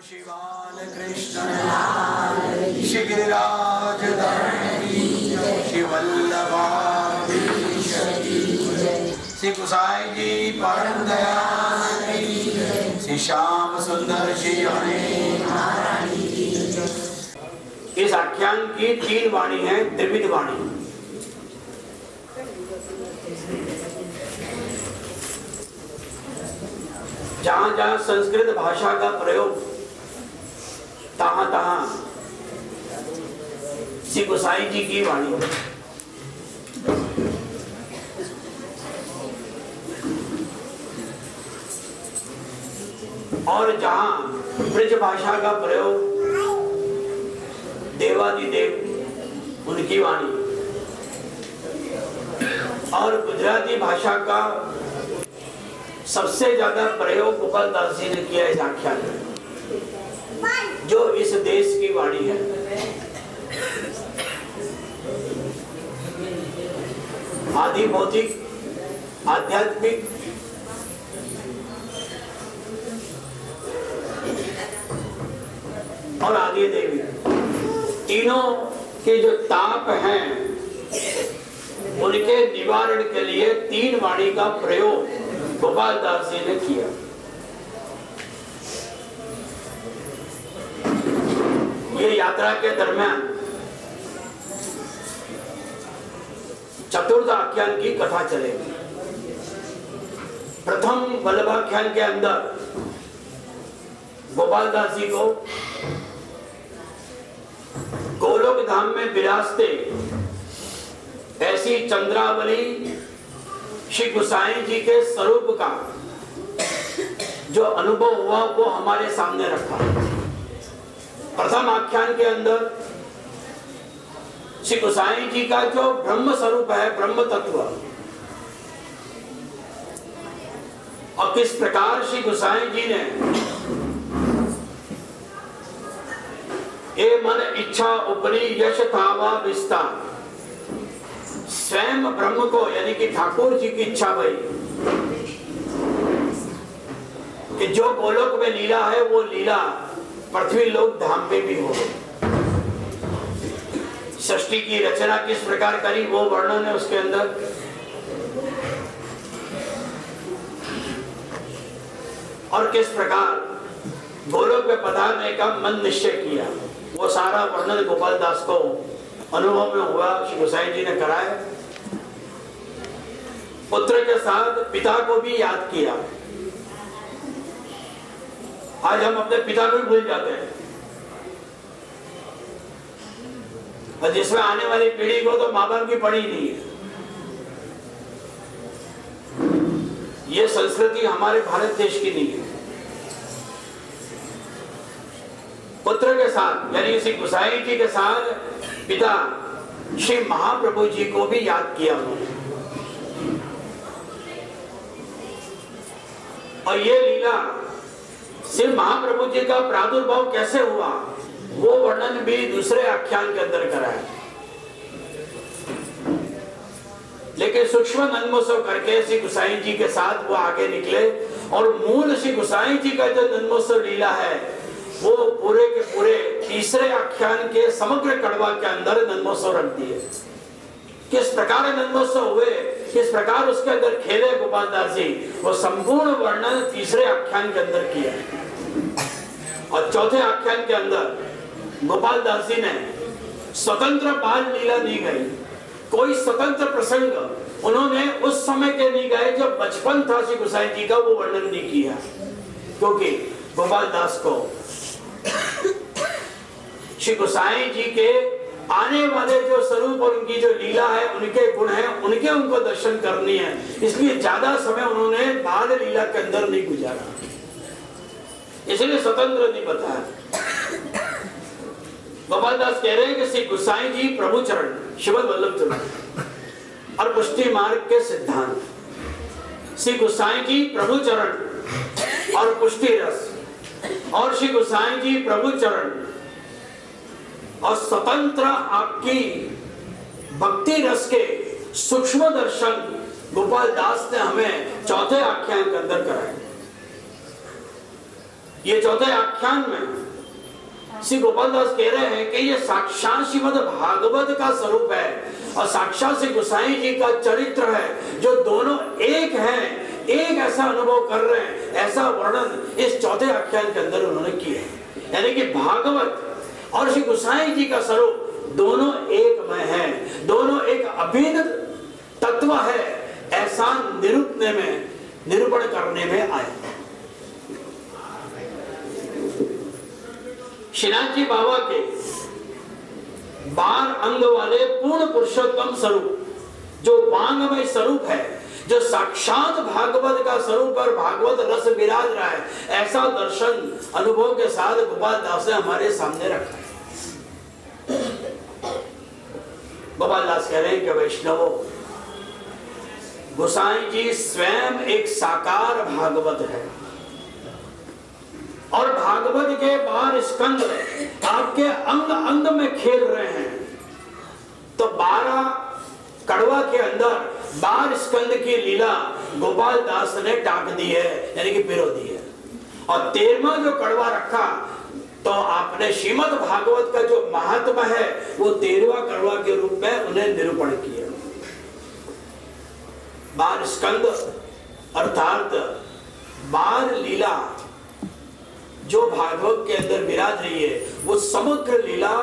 शिवाल कृष्ण लाल श्री गिरिराज धरणी श्री वल्लभाधीश श्री गुसाई जी परम दयाल श्री श्याम सुंदर श्री इस आख्यान की 3 वाणी है, त्रिविध वाणी। जहां जहां संस्कृत भाषा का प्रयोग तहां तहां श्री गोसाई जी की वाणी। और जहां ब्रज भाषा का प्रयोग देवादिदेव उनकी वाणी, और गुजराती भाषा का सबसे ज्यादा प्रयोग गोपाल दास जी ने किया इस आख्यान में, जो इस देश की वाणी है। आदि भौतिक, आध्यात्मिक और आदि देवी, तीनों के जो ताप हैं उनके निवारण के लिए 3 वाणी का प्रयोग गोपाल दास जी ने किया। ये यात्रा के दरमियान चतुर्थ आख्यान की कथा चलेगी। प्रथम वल्लभाख्यान के अंदर गोपाल दास जी को गोलोक धाम में विराजते ऐसी चंद्रावली श्री गोसाई जी के स्वरूप का जो अनुभव हुआ वो हमारे सामने रखा। प्रथम आख्यान के अंदर श्री गोसाई जी का जो ब्रह्म स्वरूप है, ब्रह्म तत्व, और किस प्रकार श्री गोसाई जी ने ए मन इच्छा उपरी यश थावा विस्तार, स्वयं ब्रह्म को यानी कि ठाकुर जी की इच्छा भई कि जो गोलोक में लीला है वो लीला पृथ्वी लोक धाम पे भी हो। सृष्टि की रचना किस प्रकार करी वो वर्णन है उसके अंदर। और किस प्रकार गोलोक में पधारने का मन निश्चय किया, वो सारा वर्णन गोपाल दास को अनुभव में हुआ, श्री गोसाई जी ने कराया। पुत्र के साथ पिता को भी याद किया। आज हम अपने पिता को भी भूल जाते हैं, और जिसमें आने वाली पीढ़ी को तो माँ बाप की पड़ी नहीं है। ये संस्कृति हमारे भारत देश की नहीं है। पुत्र के साथ यानी श्री गोसाई जी के साथ पिता श्री महाप्रभु जी को भी याद किया उन्होंने। और ये लीला श्री महाप्रभु जी का प्रादुर्भाव कैसे हुआ वो वर्णन भी दूसरे आख्यान के अंदर करा है। लेकिन सूक्ष्म नन्मोत्सव करके श्री गोसाई जी के साथ वो आगे निकले, और मूल श्री गोसाई जी का जो नन्मोत्सव लीला है वो पूरे के पूरे तीसरे आख्यान के समग्र कड़वा के अंदर नन्मोत्सव रख दिए। किस प्रकार नन्मोत्सव हुए, किस प्रकार उसके अंदर खेले गोपाल दास जी, वो संपूर्ण वर्णन तीसरे आख्यान के अंदर किया। और चौथे आख्यान के अंदर गोपाल दास जी ने स्वतंत्र बाल लीला नहीं गई, कोई स्वतंत्र प्रसंग उन्होंने उस समय के नहीं गए जब बचपन था श्री गोसाई जी का, वो वर्णन नहीं किया। क्योंकि गोपाल दास को श्री गोसाई जी के आने वाले जो स्वरूप और उनकी जो लीला है, उनके गुण हैं, उनके उनको दर्शन करनी है, इसलिए ज्यादा समय उन्होंने बाल लीला के अंदर नहीं गुजारा, इसलिए स्वतंत्र नहीं बताया। गोपाल दास कह रहे हैं कि श्री गोसाई जी प्रभु चरण, श्रीमद् वल्लभ चरण और पुष्टि मार्ग के सिद्धांत, श्री गोसाई जी प्रभु चरण और पुष्टि रस, और श्री गोसाई जी प्रभु चरण और स्वतंत्र आपकी भक्ति रस के सूक्ष्म दर्शन गोपाल दास ने हमें चौथे आख्यान के अंदर कराए। ये चौथे आख्यान में श्री गोपाल दास कह रहे हैं कि ये साक्षात श्रीमद् भागवत का स्वरूप है और साक्षात श्री गोसाई जी का चरित्र है, जो दोनों एक हैं, एक ऐसा अनुभव कर रहे हैं। ऐसा वर्णन इस चौथे आख्यान के अंदर उन्होंने किया है। यानी कि भागवत और श्री गोसाई जी का स्वरूप दोनों एक में है, दोनों एक अभिन्न तत्व है, ऐसा निरूपण करने में आए। श्रीनाथ जी बाबा के 12 अंग वाले पूर्ण पुरुषोत्तम स्वरूप, जो वांगमय स्वरूप है, जो साक्षात भागवत का स्वरूप और भागवत रस विराज रहा है, ऐसा दर्शन अनुभव के साथ गोपाल दास ने हमारे सामने रखा है। गोपाल दास कह रहे हैं कि वैष्णवों, गोसाई जी स्वयं एक साकार भागवत है और भागवत के 12 स्कंद आपके अंग अंग में खेल रहे हैं। तो 12 कड़वा के अंदर 12 स्कंद की लीला गोपाल दास ने टाक दी है, यानी कि पिरो दी है। और 13वां जो कड़वा रखा, तो आपने श्रीमद् भागवत का जो महात्मा है वो 13वां कड़वा के रूप में उन्हें निरूपण किया। 12 स्कंद अर्थात 12 लीला जो भागवत के अंदर विराज रही है, वो समग्र लीला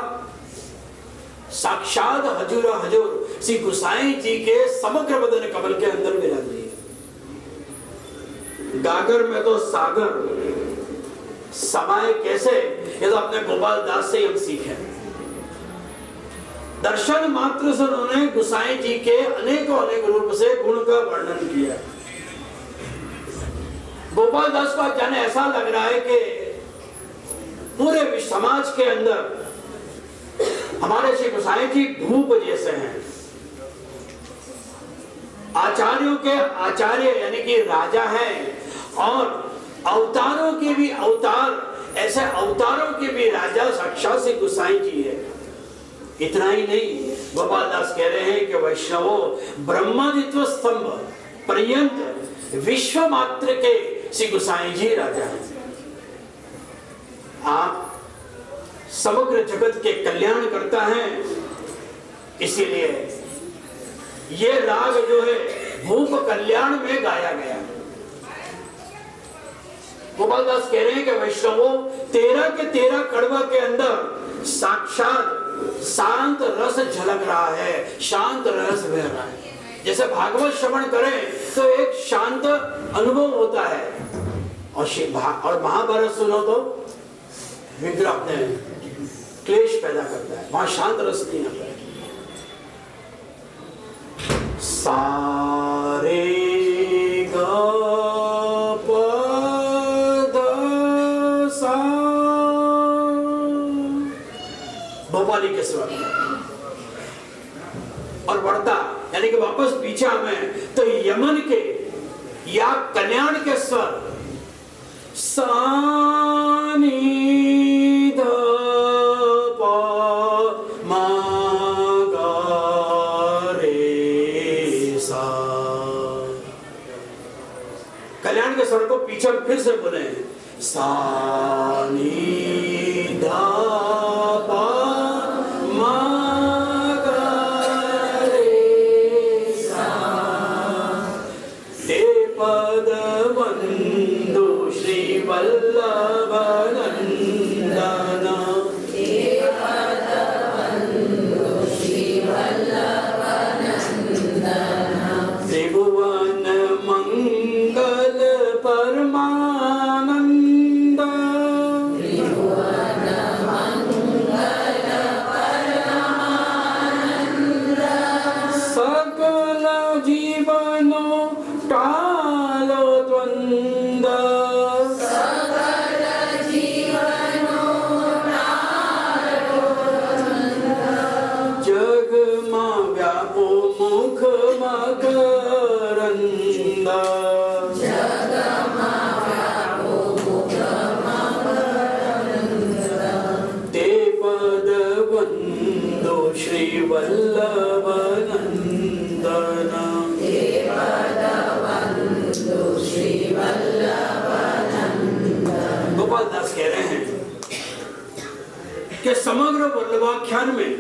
साक्षात हजूर श्री गोसाई जी के समग्र बदन कमल के अंदर विराज रही है। गागर में तो सागर समाये कैसे, ये तो अपने गोपाल दास से हम सीखे। दर्शन मात्र से उन्होंने गोसाई जी के अनेकों अनेक रूप से गुण का वर्णन किया। गोपाल दास का जाने ऐसा लग रहा है कि पूरे समाज के अंदर हमारे श्री गोसाई जी भूप जैसे हैं। आचार्यों के आचार्य यानी कि राजा हैं और अवतारों के भी अवतार, ऐसे अवतारों के भी राजा साक्षात श्री गोसाई जी है। इतना ही नहीं, गोपाल दास कह रहे हैं कि वैष्णवों, ब्रह्मादित्व स्तंभ पर्यंत विश्व मात्र के श्री गोसाई जी राजा हैं। आप समग्र जगत के कल्याण करता है, इसीलिए ये राग जो है भूप कल्याण में गाया गया। गोपाल दास कह रहे हैं कि वैष्णवों, 13 के 13 कड़वा के अंदर साक्षात शांत रस झलक रहा है, शांत रस बह रहा है। जैसे भागवत श्रवण करें तो एक शांत अनुभव होता है, और महाभारत सुनो तो विग्रह अपने क्लेश पैदा करता है, वहां शांत रस नहीं आता है। सारे गा भोपाली के स्वर और बढ़ता, यानी कि वापस पीछे हमें तो यमन के या कल्याण के स्वर सानी ध प म ग रे सा। कल्याण के स्वर को पीछे फिर से बोले, सानी ध प त्रिभुवन मंगल परमानंद, सकल जीवनो टालो द्वंद, जग मा व्यापो मुख मकरंद, ते पद वंदो श्री वल्लभ नंदन। गोपाल दास कह रहे हैं कि समग्र वल्लभाख्यान में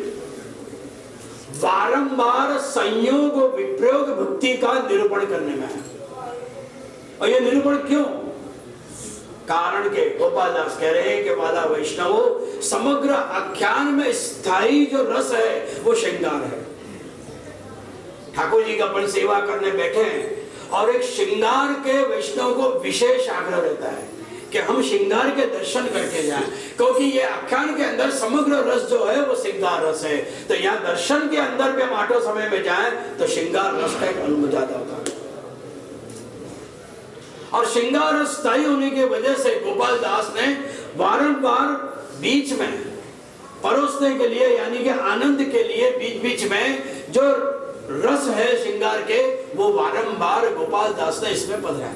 बारंबार संयोग विप्रयोग भक्ति का निरूपण करने में है। और ये निरूपण क्यों? कारण के गोपाल दास कह रहे हैं कि वाला वैष्णवो, समग्र आख्यान में स्थायी जो रस है वो श्रृंगार है। ठाकुर जी का अपन सेवा करने बैठे हैं और एक श्रृंगार के वैष्णव को विशेष आग्रह रहता है कि हम श्रृंगार के दर्शन करके जाएं, क्योंकि ये आख्यान के अंदर समग्र रस जो है वो श्रृंगार रस है। तो यहाँ दर्शन के अंदर भी हम आठों समय में जाएं तो श्रृंगार रस का एक अनुभव ज्यादा होता है। और श्रृंगार रस स्थायी होने की वजह से गोपाल दास ने बारंबार बीच में परोसने के लिए, यानी कि आनंद के लिए बीच बीच में जो रस है श्रृंगार के, वो बारंबार गोपाल दास ने इसमें पधराया।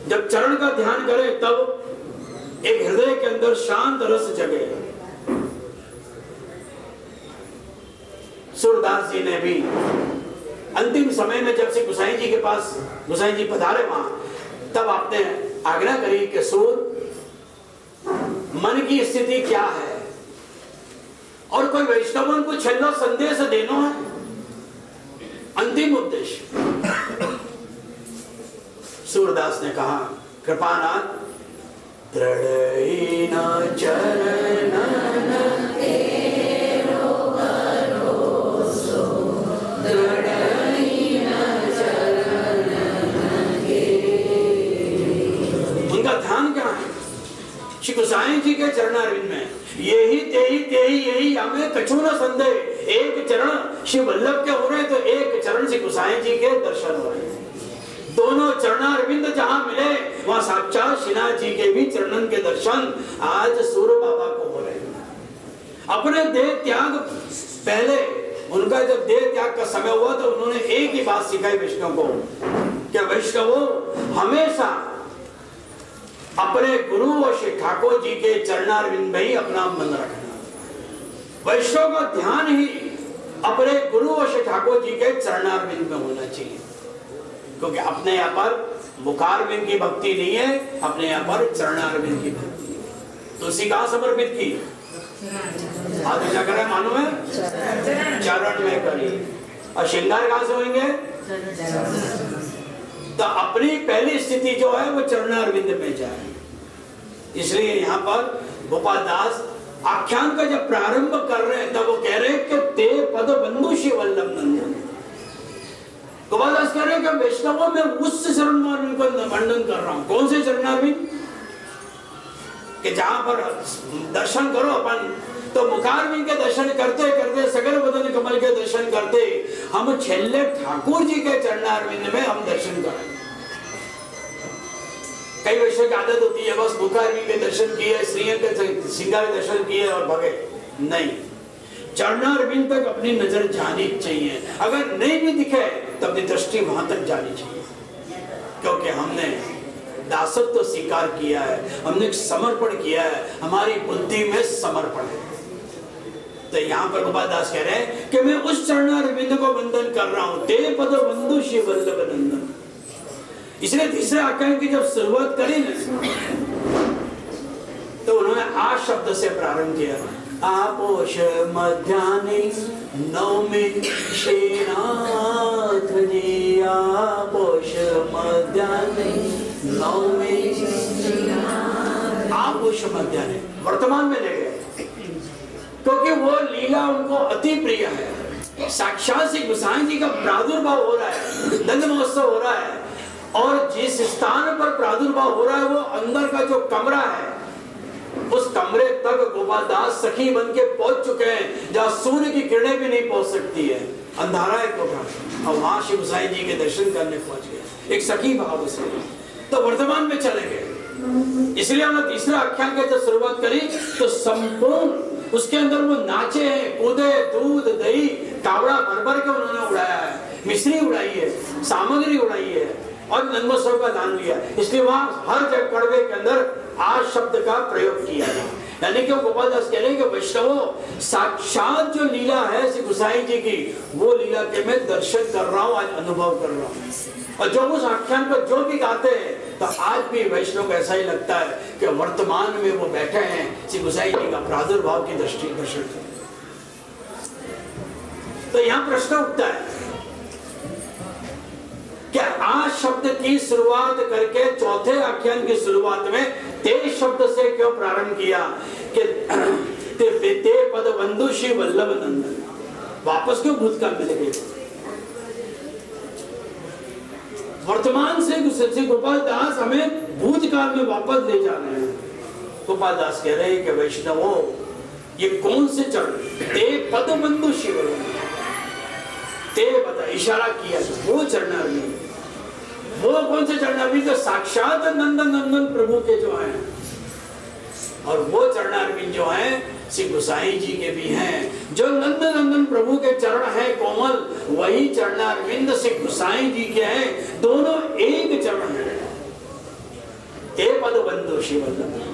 जब चरण का ध्यान करें तब एक हृदय के अंदर शांत रस जगे। सूरदास जी ने भी अंतिम समय में जब से गोसाई जी के पास गोसाई जी पधारे वहां, तब आपने आज्ञा करी कि सूर, मन की स्थिति क्या है और कोई वैष्णवन को छेल्लो संदेश देनो है। अंतिम उद्देश्य सूरदास ने कहा, कृपानाथ दृढ़ चरण श्री गोसाई जी के चरणारविंद में यही तेही तेही यही हमें कछु न संदेह। एक चरण श्री वल्लभ के हो रहे तो एक चरण श्री गोसाई जी के दर्शन हो रहे। दोनों चरणारविंद जहां मिले वहां साक्षात श्रीनाथ जी के भी चरणन के दर्शन आज सूर्य बाबा को हो रहे। अपने देह त्याग पहले, उनका जब देह त्याग का समय हुआ तो उन्होंने एक ही बात सिखाई वैष्णव को कि वैष्णवों, हमेशा अपने गुरु और श्री ठाकुर जी के चरणारविंद में ही अपना मन रखना। वैष्णव का ध्यान ही अपने गुरु और श्री ठाकुर जी के चरणारविंद में होना चाहिए, क्योंकि अपने यहाँ पर मुखारविंद की भक्ति नहीं है, अपने यहाँ पर चरणारविंद की भक्ति है। तुलसी कहाँ समर्पित की? आज क्या करे मालूम है? चरण में करी। और श्रृंगार कहाँ से होंगे? तो अपनी पहली स्थिति जो है वो चरणारविंद में जाए। इसलिए यहाँ पर गोपाल दास आख्यान का जब प्रारंभ कर रहे हैं तब वो कह रहे हैं कि ते पद बंधु श्री वल्लभ नंदन। गोपाल दास कह रहे हैं कि वैष्णवों में उस चरणारविंद को वर्णन कर रहा हूं। कौन से चरणारविंद? कि जहां पर दर्शन करो अपन तो मुखारविंद के दर्शन करते करते, सगर बदन कमल के दर्शन करते, हम छेल्ले ठाकुर जी के चरणारविंद में हम दर्शन करें। कई वैष्णव की आदत होती है बस मुखारविंद के दर्शन किए, श्रीअंग के श्रृंगार के दर्शन किए और भगे। नहीं, चरणारविंद तक अपनी नजर जानी चाहिए। अगर नहीं भी दिखे तो अपनी दृष्टि वहां तक जानी चाहिए, क्योंकि हमने दासत्व तो स्वीकार किया है, हमने समर्पण किया है, हमारी बुद्धि में समर्पण है। तो यहाँ पर गोपाल दास कह रहे हैं कि मैं उस चरणारविंद को वंदन कर रहा हूं, ते पद बंधु श्री वल्लभ नंदन। इसलिए तीसरे आख्यान की जब शुरुआत करी ना तो उन्होंने आ शब्द से प्रारंभ किया। आपोष मध्याह्ने नवमी श्रीनाथ जी, आपोष मध्याह्ने नवमी आपोष मध्याह्ने वर्तमान में ले गए, क्योंकि वो लीला उनको अति प्रिय है। साक्षात श्री गोसाई जी का प्रादुर्भाव हो रहा है, नंद महोत्सव हो रहा है, और जिस स्थान पर प्रादुर्भाव हो रहा है वो अंदर का जो कमरा है, उस कमरे तक गोपाल दास सखी बन के पहुंच चुके हैं, जहां सूर्य की किरणें भी नहीं पहुंच सकती है, अंधारा है कमरा, और वहां श्री गोसाई जी के दर्शन करने पहुंच गए एक सखी भाव से। तो वर्तमान में चले गए। इसलिए हमने तीसरा आख्यान की जब शुरुआत करी तो संपूर्ण उसके अंदर वो नाचे हैं, कूदे, दूध दही कावड़ा भर भर के उन्होंने उड़ाया है, मिश्री उड़ाई है, सामग्री उड़ाई है, और नन्मोत्सव का दान लिया, इसलिए वहां हर जगह कड़वे के अंदर आज शब्द का प्रयोग किया गया। यानी कि गोपाल दास कह रहे हैं कि वैष्णवों, साक्षात जो लीला है श्री गोसाई जी की, वो लीला के मैं दर्शन कर रहा हूँ, आज अनुभव कर रहा हूँ। और जो उस आख्यान को जो भी गाते हैं, तो आज भी वैष्णव को ऐसा ही लगता है कि वर्तमान में वो बैठे हैं श्री गोसाई जी का प्रादुर्भाव की दृष्टि दर्शन कर। तो यहाँ प्रश्न उठता है, क्या आज शब्द की शुरुआत करके चौथे आख्यान की शुरुआत में ते शब्द से क्यों प्रारंभ किया कि ते पद बंधु श्री वल्लभ नंदन, वापस क्यों भूतकाल में लगे? वर्तमान से गोपाल दास हमें भूतकाल में वापस ले जा रहे हैं। गोपाल दास कह रहे हैं कि वैष्णवों, ये कौन से चरण? ते पद बंधु शिव, ते बता इशारा किया, वो चरणार्वी, वो कौन से चरणार्वी? तो साक्षात नंदन नंदन प्रभु के जो हैं, और वो चरणार्वी जो हैं श्री गोसाई जी के भी हैं। जो नंदन नंदन प्रभु के चरण हैं कोमल, वही चरणारविंद श्री गोसाई जी के हैं, दोनों एक चरण हैं। ते पद बंधु शिव वल्लभ।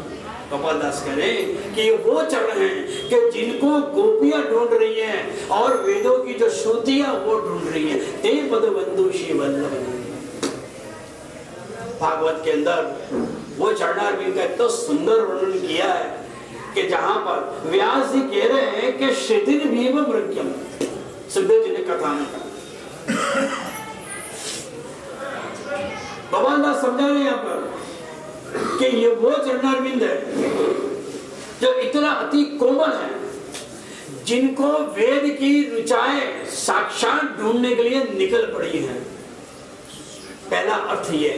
गोपाल दास कह रहे हैं कि वो चरण हैं कि जिनको गोपियां ढूंढ रही हैं और वेदों की जो श्रुतियां वो ढूंढ रही हैं। ते पद बंधु श्री वल्लभ। भागवत के अंदर वो चरणारविंद का इतना सुंदर वर्णन किया है कि जहां पर व्यास जी कह रहे हैं कि शिथिर भीम मृग्यम, सुखदेव जी ने कथा में कहा। भगवान दास समझा रहे यहाँ पर कि ये वो चरणारविंद है जो इतना अति कोमल है, जिनको वेद की ऋचाएं साक्षात ढूंढने के लिए निकल पड़ी हैं। पहला अर्थ ये,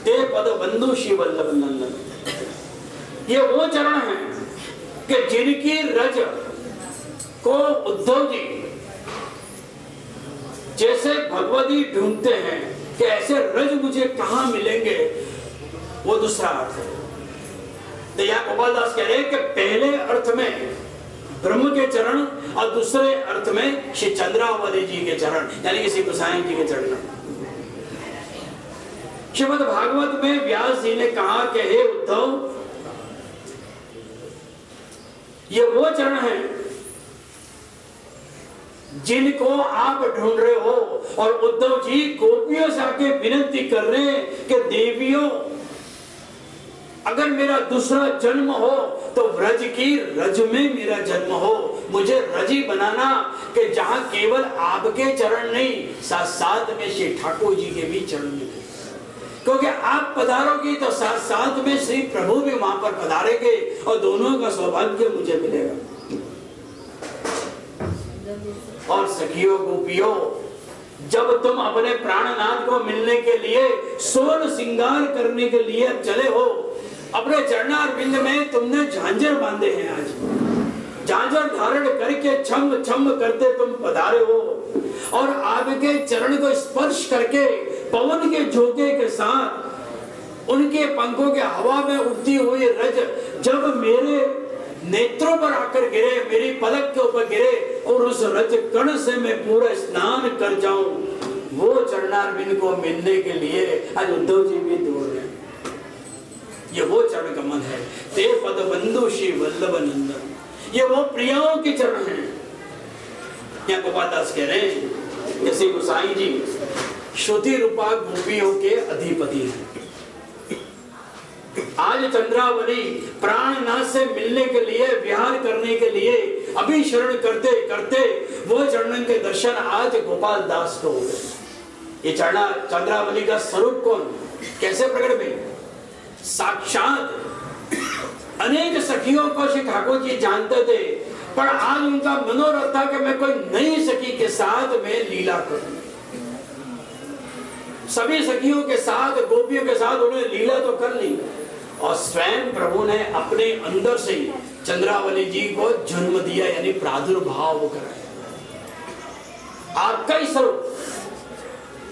ते पद बंधु श्री वल्लभ नंदन। ये वो चरण है कि जिनकी रज को उद्धव जी जैसे भगवती ढूंढते हैं कि ऐसे रज मुझे कहां मिलेंगे, वो दूसरा अर्थ है। तो यहाँ गोपाल दास कह रहे हैं कि पहले अर्थ में ब्रह्म के चरण और दूसरे अर्थ में श्री चंद्रावली जी के चरण, यानी कि श्री गोसाई जी के चरण। श्रीमद् भागवत में व्यास जी ने कहा कि हे उद्धव, ये वो चरण हैं जिनको आप ढूंढ रहे हो। और उद्धव जी गोपियों से आके विनती कर रहे हैं कि देवियों, अगर मेरा दूसरा जन्म हो तो व्रज की रज में मेरा जन्म हो, मुझे रजी बनाना कि जहां केवल आपके चरण नहीं, साथ साथ में श्री ठाकुर जी के भी चरण मिले। क्योंकि आप पधारोगे तो साथ साथ में श्री प्रभु भी वहां पर पधारेंगे और दोनों का सौभाग्य मुझे मिलेगा। और सखियों गोपियों, जब तुम अपने प्राणनाथ को मिलने के लिए सोल श्रृंगार करने के लिए चले हो, अपने चरणारविंद में तुमने झांझर बांधे हैं। आज झांझर धारण करके छम छम करते तुम पधारे हो, और आपके चरण को स्पर्श करके पवन के झोंके के साथ उनके पंखों के हवा में उड़ती हुई रज जब मेरे नेत्रों पर आकर गिरे, मेरी पलक के ऊपर गिरे, और उस रज कण से मैं पूरा स्नान कर जाऊं, वो चरणारविंद को मिलने के लिए आज उद्धव जी भी दौड़ रहे हैं। ये वो चरण कमल है, ते पद बंधु श्री वल्लभ नंदन। ये वो प्रियाओं के चरण हैं। यहाँ गोपाल दास कह रहे हैं जैसे गोसाई जी श्रुति रूपा गोपियों के अधिपति हैं। आज चंद्रावली प्राणनाथ से मिलने के लिए, विहार करने के लिए अभिशरण करते करते वो चरणन के दर्शन आज गोपाल दास को हो गए। ये चंद्रावली का स्वरूप कौन, कैसे प्रकट हुए? साक्षात अनेक सखियों को श्री ठाकुर जी जानते थे, पर आज उनका मनोरथ था कि मैं कोई नई सखी के साथ में लीला करूं। सभी सखियों के साथ, गोपियों के साथ उन्होंने लीला तो कर ली, और स्वयं प्रभु ने अपने अंदर से चंद्रावली जी को जन्म दिया, यानी प्रादुर्भाव कराया। आपका ही स्वरूप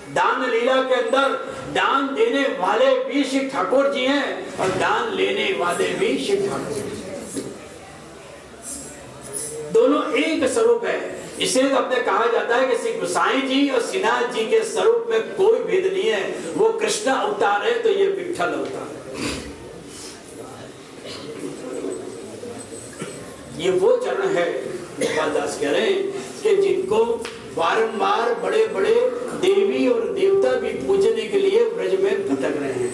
दान लीला के अंदर दान देने वाले भी श्री ठाकुर जी हैं और दान लेने वाले भी श्री ठाकुर जी, दोनों एक स्वरूप है। इसलिए तो अपने कहा जाता है कि श्री गोसाई जी और श्रीनाथ जी के स्वरूप में कोई भेद नहीं है। वो कृष्ण अवतार है तो ये विठ्ठल अवतार है। ये वो चरण है, गोपाल दास कह रहे हैं कि जिनको बारंबार बड़े बड़े देवी और देवता भी पूजने के लिए ब्रज में भटक रहे हैं।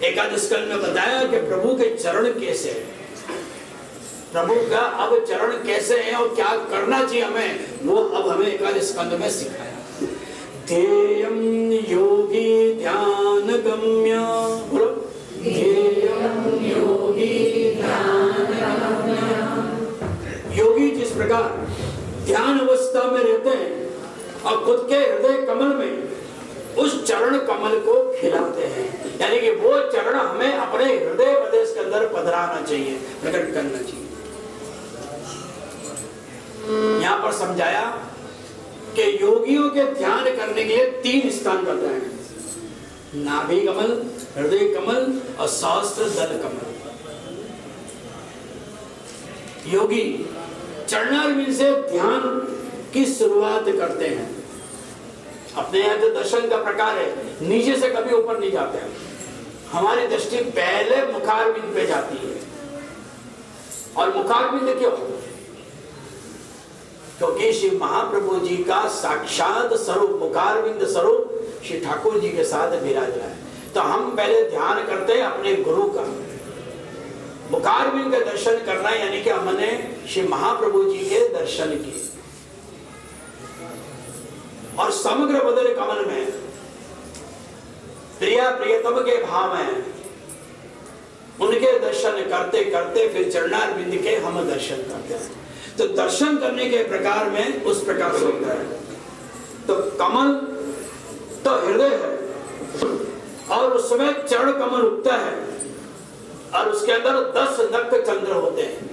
एकादश स्कंद में बताया कि प्रभु के चरण कैसे हैं, प्रभु का अब चरण कैसे हैं और क्या करना चाहिए हमें, वो अब हमें एकादश स्कंद में सिखाया। ध्येयं योगी ध्यान गम्य, बोलो ध्येयं योगी ध्यान गम्य। योगी जिस प्रकार ध्यान अवस्था में रहते हैं और खुद के हृदय कमल में उस चरण कमल को खिलाते हैं, यानी कि वो चरण हमें अपने हृदय प्रदेश के अंदर पधराना चाहिए, प्रकट करना चाहिए। यहां पर समझाया कि योगियों के ध्यान करने के लिए 3 स्थान बताए हैं, नाभि कमल, हृदय कमल और सहस्त्र दल कमल। योगी चरणारविंद से ध्यान की शुरुआत करते हैं। अपने यहाँ जो दर्शन का प्रकार है, नीचे से कभी ऊपर नहीं जाते हैं। हमारी दृष्टि पहले मुखारविंद पे जाती है। और मुखारविंद क्यों? क्योंकि श्री महाप्रभु जी का साक्षात स्वरूप, मुखारविंद स्वरूप श्री ठाकुर जी के साथ विराज रहा है। तो हम पहले ध्यान करते हैं अपने गुरु का, मुखारविंद का दर्शन करना, यानी कि हमने श्री महाप्रभु जी के दर्शन किए। और समग्र बदन कमल में प्रिया प्रियतम के भाव में उनके दर्शन करते करते फिर चरणारविंद के हम दर्शन करते हैं। तो दर्शन करने के प्रकार में उस प्रकार से होता है। तो कमल तो हृदय है और उसमें चरण कमल उगता है और उसके अंदर 10 नख चंद्र होते हैं,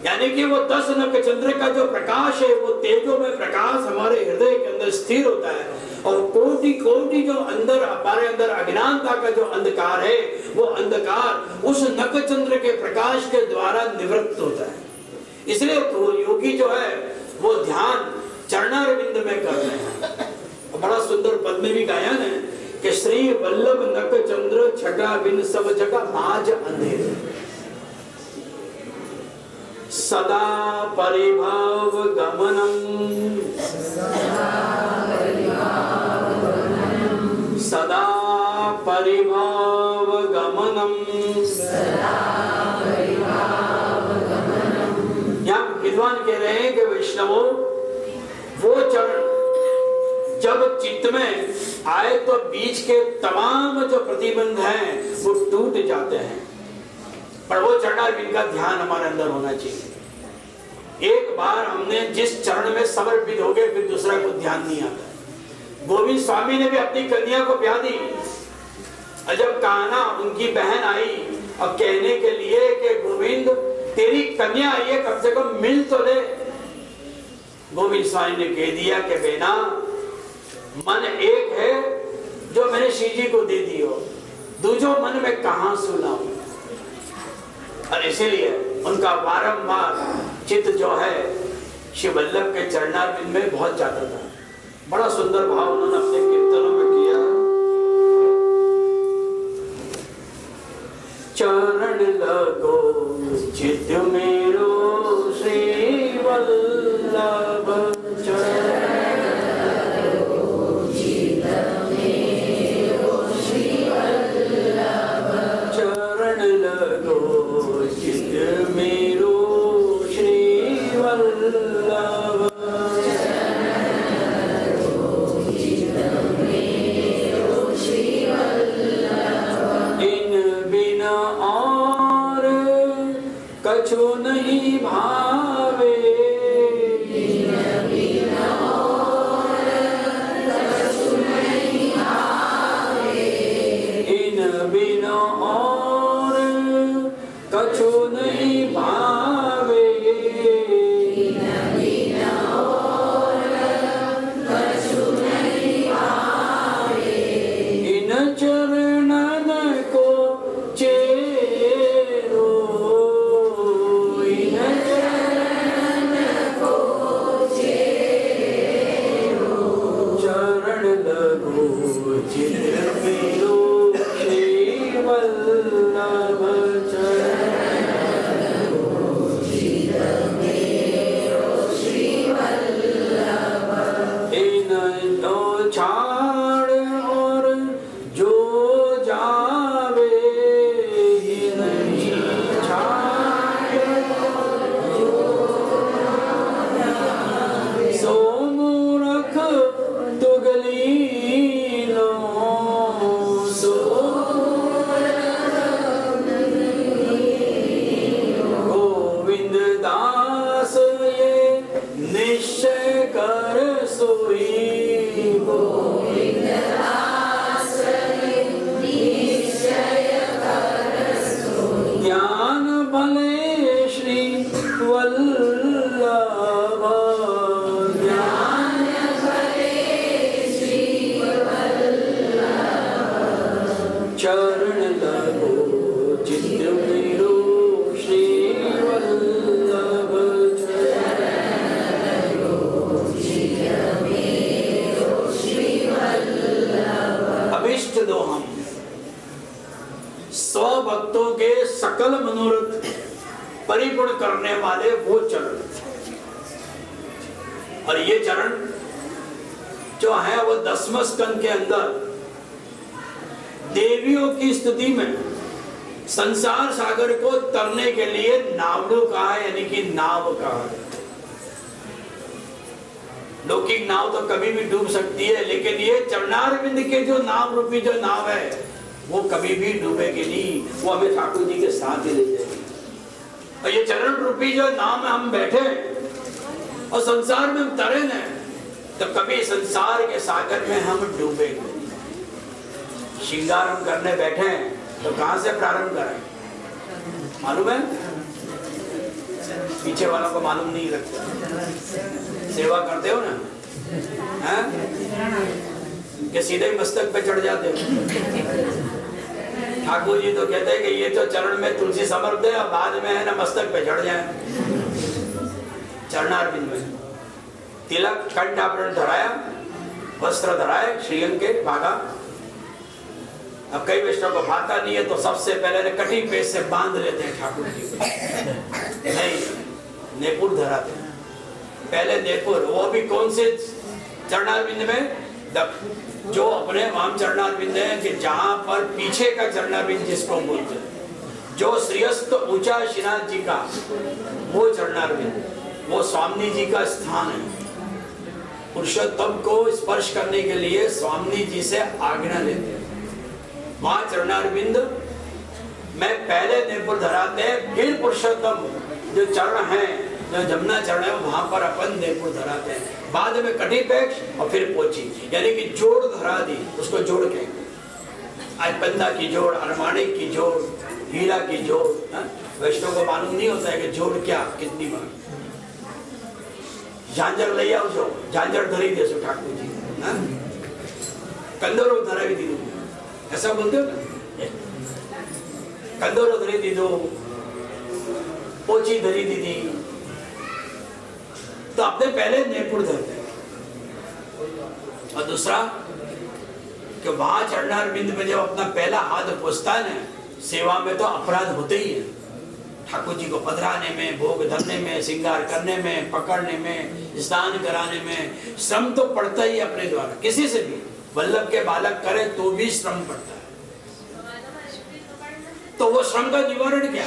यानी कि वो 10 नख चंद्र का जो प्रकाश है वो तेजो में प्रकाश हमारे हृदय के अंदर स्थिर होता है। और कोटि कोटि जो अंदर हमारे अंदर अज्ञानता का जो अंधकार है, वो अंधकार उस नख चंद्र के प्रकाश के द्वारा निवृत्त होता है। इसलिए तो योगी जो है वो ध्यान चरणारविंद में कर रहे हैं। बड़ा सुंदर पद में भी गायन है कि श्री वल्लभ नख चंद्र छटा बिन सब जगह माज अंधेर, सदा परिभाव गमनम, सदा परिभाव गमनम। यहाँ विद्वान कह रहे हैं कि वैष्णवों, वो चरण जब चित्त में आए तो बीच के तमाम जो प्रतिबंध हैं वो टूट जाते हैं। पर वो चरणारविंद का ध्यान हमारे अंदर होना चाहिए। एक बार हमने जिस चरण में समर्पित हो गए फिर दूसरा को ध्यान नहीं आता। गोविंद स्वामी ने भी अपनी कन्या को ब्याह दी, और जब कान्हा उनकी बहन आई और कहने के लिए कि गोविंद तेरी कन्या आई है, कम से कम मिल तो ले। गोविंद स्वामी ने कह दिया कि बेना, मन एक है जो मैंने श्री जी को दे दी हो, दूजो मन में कहां सुनाऊं। और इसीलिए उनका बारंबार चित्त जो है श्री वल्लभ के चरणारविंद में बहुत जाता था। बड़ा सुंदर भाव उन्होंने अपने कीर्तनों में किया। चरण लगो चित्त मेरो श्री वल्लभ, चरण लगो चित्त मेरो श्री वल्लभ, चरण लगो चित्त मेरो श्री वल्लभ, कछु नहीं भावे, इन बिना और कछु नहीं भावे, इन बिना और कछु नहीं भावे, इन बिना और कछु नहीं भावे, इन चरणन को चेरो, इन चरणन को वल्लभ छाड़ और जो जावे ही नहीं सो मूर्ख तुगली लो सो गोविंद दास ये निश्चय कर सोई ज्ञान भले श्री वल्लभ ज्ञान भले श्री वल्लभ चरण लगो चित्र मेरो श्री वल्लभ अभिष्ट दो हम सौ भक्तों के सकल मनोरथ परिपूर्ण करने वाले वो चरण, और ये चरण जो है वो 10वें स्कंद के अंदर देवियों की स्तुति में संसार सागर को तरने के लिए नावड़ू कहा है, यानी कि नाव कहा है। लौकिक नाव तो कभी भी डूब सकती है, लेकिन ये चरणारविंद के जो नाम रूपी जो नाव है वो कभी भी डूबेगी नहीं, वो हमें ठाकुर जी के साथ ही ले जाएगी। और ये चरण रूपी जो नाम में हम बैठे और संसार में हम तरे न, तो कभी संसार के सागर में हम डूबेंगे। श्रृंगार हम करने बैठे तो कहां से प्रारंभ करें मालूम है? पीछे वालों को मालूम नहीं लगता। सेवा करते हो ना, हैं? कि सीधे मस्तक पे चढ़ जाते हो। ठाकुर जी तो कहते हैं कि ये तो चरण में तुलसी समर्प दे और बाद में है ना मस्तक पे चढ़ जाए। चरणारविंद में तिलक कंठ आवरण धराया, वस्त्र धराए श्रीअंग के भागा। अब कई वैष्णव को भाता नहीं है तो सबसे पहले कटी पेज से बांध लेते हैं ठाकुर जी को। नहीं, नेपुर धराते हैं पहले, नेपुर। वो भी कौन से चरणारविंद में? जो अपने वाम चरणारविंद है कि जहां पर पीछे का चरणारविंद जिसको बोलते हैं, जो श्रीयस्त ऊंचा श्रीनाथ जी का वो चरणारविंद, वो स्वामी जी का स्थान है। पुरुषोत्तम को स्पर्श करने के लिए स्वामी जी से आज्ञा लेते हैं। वहां चरणारविंद में पहले नेपुर धराते हैं, फिर पुरुषोत्तम जो चरण है, जो जमुना चरण है, वहां पर अपन नेपुर धराते हैं। बाद में कटिपेक्ष और फिर पोची, यानी कि जोड़ धरा दी, उसको जोड़ के आज बंदा की जोड़, अरमानिक की जोड़, हीरा की जोड़। वैष्णव को मालूम नहीं होता है कि जोड़ क्या कितनी बार। झांझर ले आओ, जो झांझर धरी दे सो ठाकुर जी, कंदोरो धरा भी दी, ऐसा बोलते हो ना, कंदोरो धरी दी दो, पोची धरी दी थी, तो अपने पहले नेपुर धरते हैं। और दूसरा कि वहां चरणारविंद में जब अपना पहला हाथ पहुंचता है ना, सेवा में तो अपराध होते ही है। ठाकुर जी को पधराने में, भोग धरने में, श्रृंगार करने में, पकड़ने में, स्नान कराने में श्रम तो पड़ता ही अपने द्वारा। किसी से भी वल्लभ के बालक करे तो भी श्रम पड़ता है। तो वो श्रम का निवारण क्या?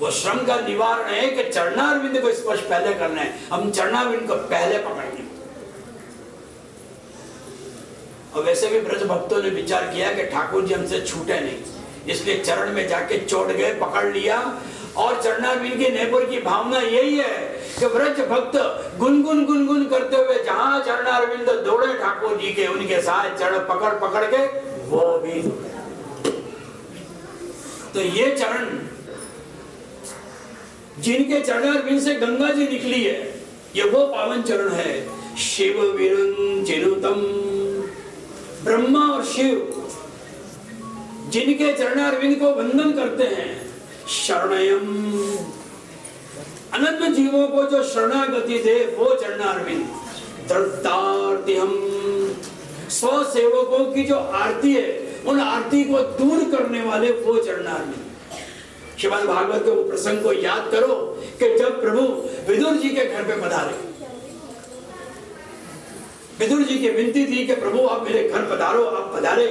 वो श्रम का निवारण है कि चरणारविंद को स्पर्श पहले करना है। हम चरणारविंद को पहले पकड़ेंगे। और वैसे भी ब्रज भक्तों ने विचार किया कि ठाकुर जी हमसे छूटे नहीं, इसलिए चरण में जाके चोट गए, पकड़ लिया। और चरणारविंद की नेपुर की भावना यही है कि ब्रज भक्त गुनगुन गुनगुन करते हुए जहां चरणारविंद दौड़े ठाकुर जी के, उनके साथ चरण पकड़ पकड़ के वो भी। तो ये चरण जिनके चरणारविंद से गंगा जी निकली है, ये वो पावन चरण है। शिव विरंचिनुतम, ब्रह्मा और शिव जिनके चरणारविंद को वंदन करते हैं। शरणयम, अनंत जीवों को जो शरणागति दे वो चरणारविंद। दृतार्तिहम, 100 सेवकों की जो आरती है उन आरती को दूर करने वाले वो चरणारविंद। श्रीमद् भागवत के वो प्रसंग को याद करो कि जब प्रभु विदुर जी के घर पे पधारे, विदुर जी की विनती थी कि प्रभु आप मेरे घर पधारो, आप पधारे।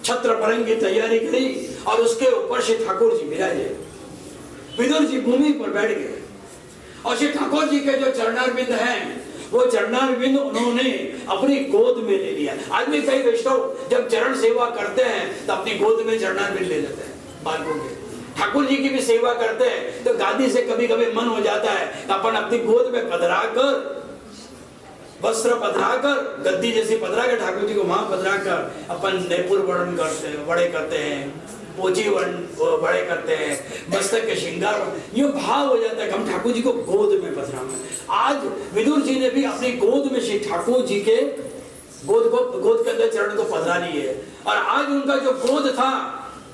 छत्र पलंग की तैयारी करी और उसके ऊपर श्री ठाकुर जी विराजे। विदुर जी भूमि पर बैठ गए और श्री ठाकुर जी के जो चरणारविंद हैं वो चरणारविंद उन्होंने अपनी गोद में ले लिया। आज भी कई वैष्णव जब चरण सेवा करते हैं तो अपनी गोद में चरणारविंद ले लेते हैं बालकों के। ठाकुर जी की भी सेवा करते हैं तो गादी से कभी कभी मन हो जाता है अपन अपनी गोद में पधरा कर, वस्त्र पधरा कर, गद्दी जैसी पधरा कर ठाकुर जी को वहां पधरा कर अपन नेपुर वर्ण करते हैं, बड़े करते हैं, पोची वर्ण बड़े करते हैं, मस्तक के श्रृंगार, ये भाव हो जाता है कि हम ठाकुर जी को गोद में पधरा। आज विदुर जी ने भी अपनी गोद में श्री ठाकुर जी के गोद के अंदर चरण को पधरा लिए और आज उनका जो गोद था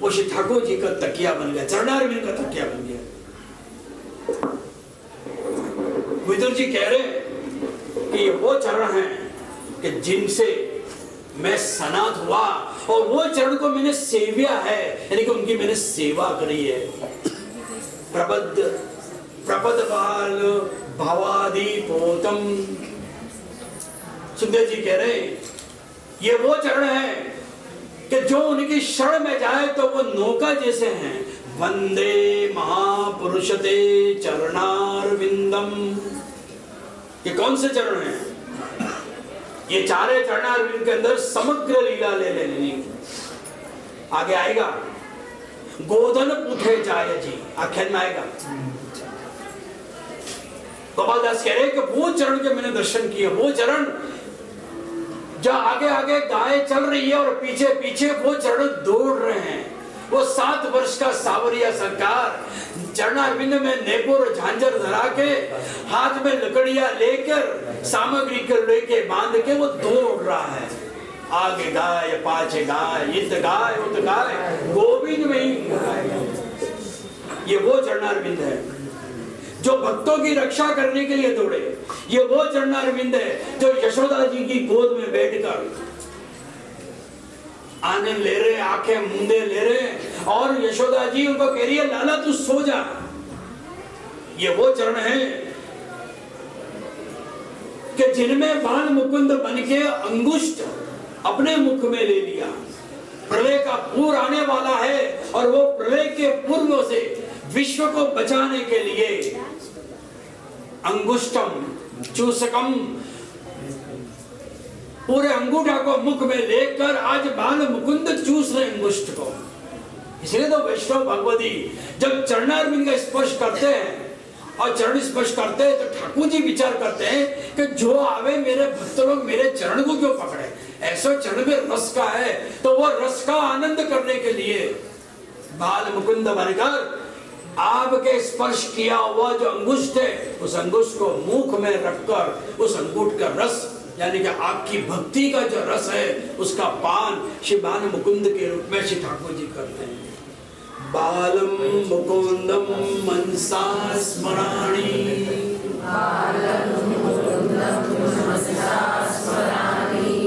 वो श्री ठाकुर जी का तकिया बन गया, चरणारविंद का तकिया बन गया। विदुर जी कह रहे कि ये वो चरण हैं कि जिनसे मैं सनात हुआ और वो चरण को मैंने सेविया है, यानी कि उनकी मैंने सेवा करी है। प्रपद बाल भवादि पोतम। सुखदेव जी कह रहे ये वो चरण है कि जो उनकी शरण में जाए तो वो नौका जैसे हैं। वंदे महापुरुषते चरणारविंदम। ये कौन से चरण हैं? ये चारे चरणारविंद के अंदर समग्र लीला ले लेनी। आगे आएगा गोधन पूठे जाय जी, आख्यान में आएगा। गोपाल दास कह रहे कि वो चरण के मैंने दर्शन किए, वो चरण जो आगे आगे गाय चल रही है और पीछे पीछे वो चरण दौड़ रहे हैं। वो 7 वर्ष का सावरिया सरकार चरणारविंद में नेपुर झांझर धरा के हाथ में लकड़ियां लेकर सामग्री कर लेके बांध के वो दौड़ रहा है। आगे गाय पाछे गाय, इत गाय उत गाय, गोविंद में ही गाय। ये वो चरणारविंद है जो भक्तों की रक्षा करने के लिए दौड़े। ये वो चरणारविंद है जो यशोदा जी की गोद में बैठकर आनंद ले रहे, आंखें मूंदे ले रहे और यशोदा जी उनको कह रही है लाला तू सो जा। ये वो चरण है कि जिनमें बाल मुकुंद बनके अंगुष्ठ अपने मुख में ले लिया। प्रलय का पूर आने वाला है और वो प्रलय के पूर्व से विश्व को बचाने के लिए अंगुष्ठम चूसकम, पूरे अंगूठा को मुख में लेकर आज बाल मुकुंद चूस रहे अंगुष्ठ को। इसलिए तो वैष्णव भगवती जब चरणारविंद का स्पर्श करते हैं और चरण स्पर्श करते हैं तो ठाकुर जी विचार करते हैं कि जो आवे मेरे भक्त लोग मेरे चरण को क्यों पकड़े, ऐसा चरण में रस का है तो वो रस का आनंद करने के लिए बाल मुकुंद बनकर आपके स्पर्श किया हुआ जो अंगुष्ठ है उस अंगुष्ठ को मुख में रखकर उस अंगूठ का रस यानी कि आपकी भक्ति का जो रस है उसका पान श्री बाल मुकुंद के रूप में श्री ठाकुर जी करते हैं। बालम मुकुंदम मनसा स्मराणि,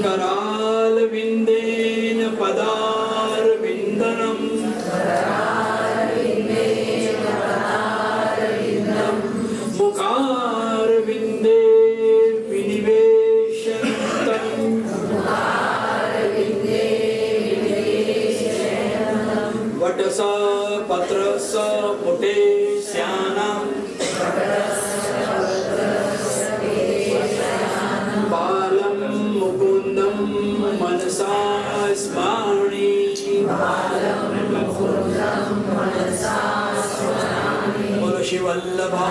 कराल विंदेन पदार विंदनम, मुखार विंदे वटस पत्रस पुटे श्यानम, बालम मुकुंदम मनसा स्मरामि, बोलो श्री वल्लभा